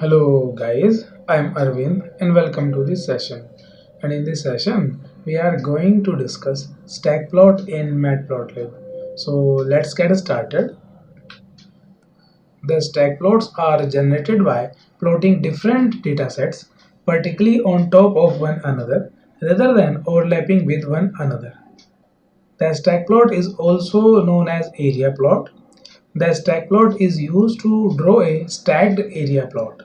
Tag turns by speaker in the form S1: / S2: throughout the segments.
S1: Hello guys, I'm Arvind and welcome to this session. And in this session, we are going to discuss stack plot in Matplotlib. So let's get started. The stack plots are generated by plotting different datasets vertically on top of one another rather than overlapping with one another. The stack plot is also known as area plot. The stack plot is used to draw a stacked area plot.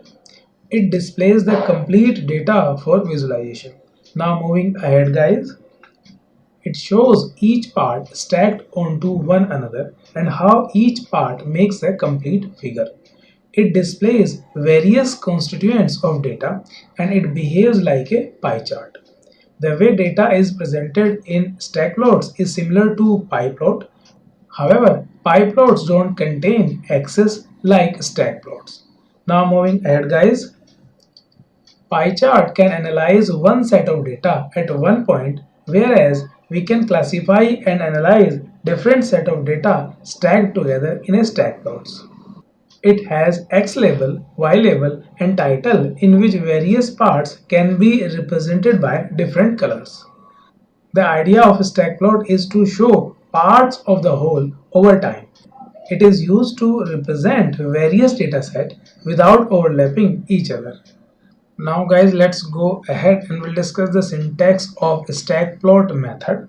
S1: It displays the complete data for visualization. Now moving ahead guys, it shows each part stacked onto one another and how each part makes a complete figure. It displays various constituents of data and it behaves like a pie chart. The way data is presented in stack plots is similar to pie plot. However, pie plots don't contain axes like stack plots. Now moving ahead guys, pie chart can analyze one set of data at one point, whereas we can classify and analyze different set of data stacked together in a stack plots. It has X label, Y label, and title in which various parts can be represented by different colors. The idea of a stack plot is to show parts of the whole over time. It is used to represent various datasets without overlapping each other. Now guys, let's go ahead and we'll discuss the syntax of stack plot method.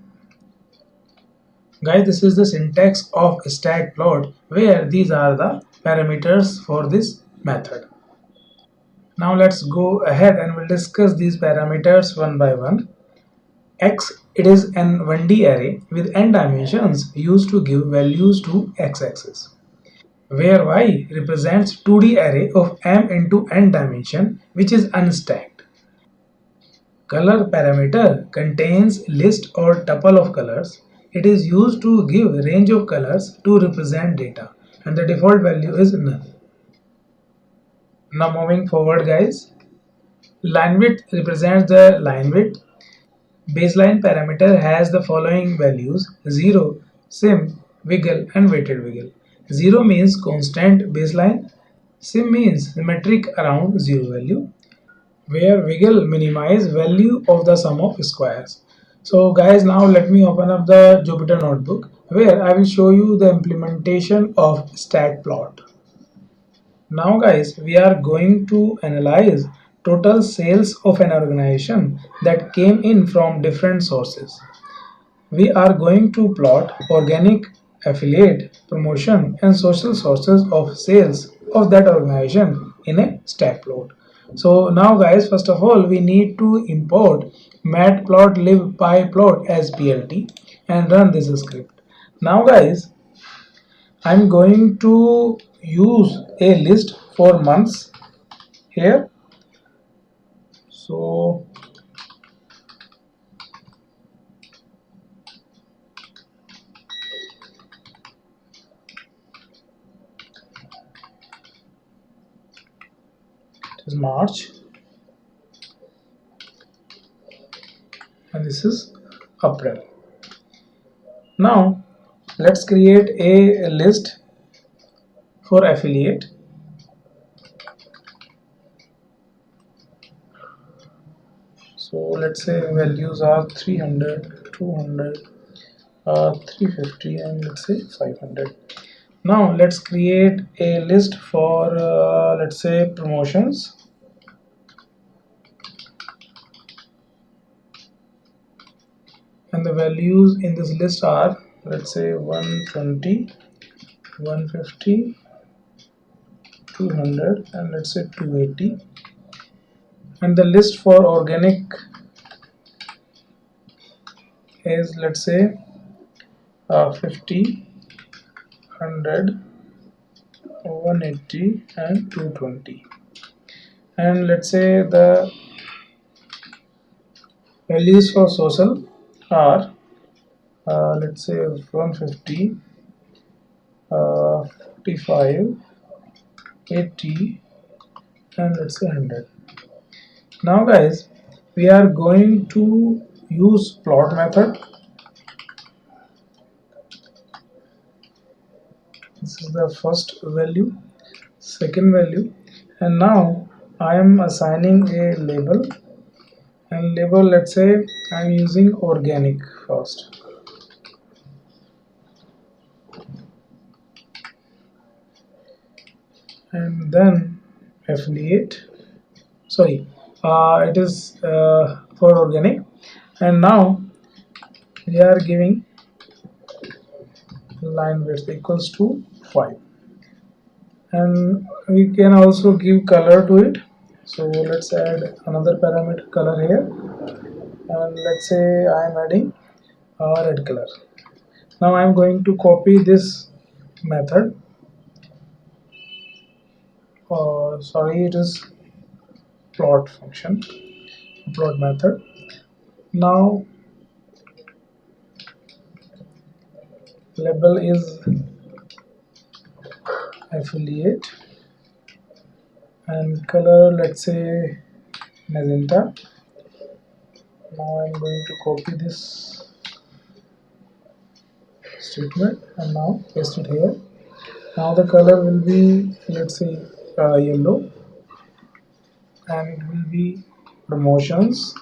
S1: Guys, this is the syntax of stack plot where these are the parameters for this method. Now let's go ahead and we'll discuss these parameters one by one. X, it is an 1D array with n dimensions used to give values to x-axis, where y represents 2D array of m into n dimension which is unstacked. Color parameter contains list or tuple of colors. It is used to give range of colors to represent data and the default value is null. Now moving forward guys, line width represents the line width. Baseline parameter has the following values: 0, sim, wiggle and weighted wiggle. 0 means constant baseline, sim means symmetric around 0 value, where wiggle minimize value of the sum of squares. So guys, now let me open up the Jupyter notebook where I will show you the implementation of stack plot. Now guys, we are going to analyze total sales of an organization that came in from different sources. We are going to plot organic, affiliate, promotion and social sources of sales of that organization in a stack plot. So now guys, first of all we need to import matplotlib pyplot as plt and run this script. Now guys, I'm going to use a list for months here. So it is March and this is April. Now let's create a list for affiliate. So let's say values are 300, 200, 350 and let's say 500. Now let's create a list for let's say promotions. And the values in this list are let's say 120, 150, 200 and let's say 280. And the list for organic is let's say 50, 100, 180 and 220. And let's say the values for social are let's say 150, 45, 80 and let's say 100. Now guys, we are going to use plot method. This is the first value, second value, and now I am assigning a label, and label, let's say I am using organic first. And then affiliate, sorry, it is for organic. And now we are giving line width equals to 5, and we can also give color to it. So let's add another parameter, color, here, and let's say I am adding red color. Now I am going to copy this method, sorry, it is plot function, plot method. Now label is affiliate, and color, let's say magenta. Now I'm going to copy this statement and now paste it here. Now the color will be, let's say yellow, and it will be promotions.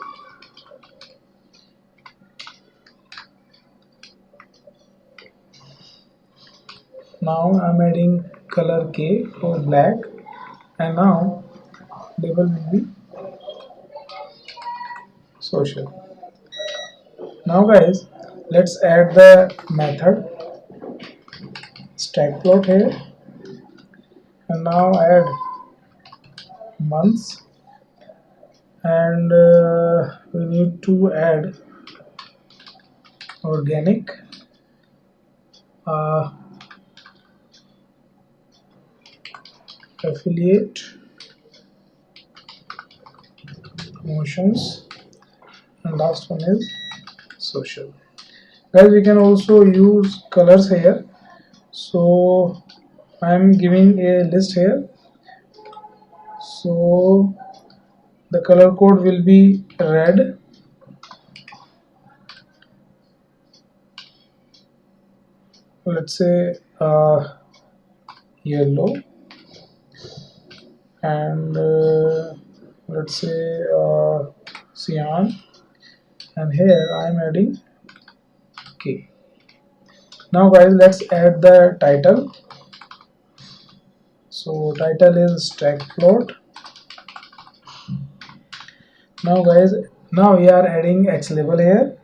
S1: Now I'm adding color K for black, and now label will be social. Now guys, let's add the method stack plot here, and now add months, and we need to add organic, affiliate, promotions, and last one is social. Guys, we can also use colors here, so I am giving a list here. So the color code will be red, let's say yellow, and let's say cyan, and here I am adding K. Now guys, let's add the title. So title is stack plot. Now guys, now we are adding X label here.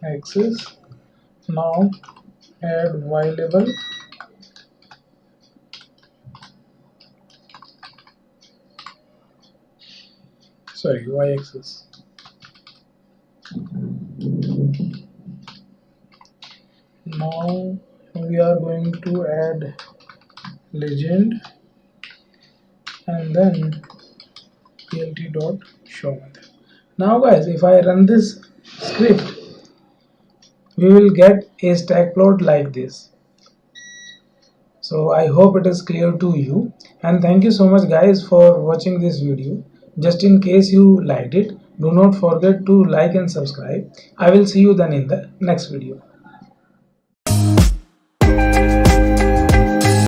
S1: Axis. Now add Y label. Sorry, Y axis. Now we are going to add legend, and then plt.show method. Now guys, if I run this script, we will get a stack plot like this. So I hope it is clear to you, and thank you so much guys for watching this video. Just in case you liked it, do not forget to like and subscribe. I will see you then in the next video.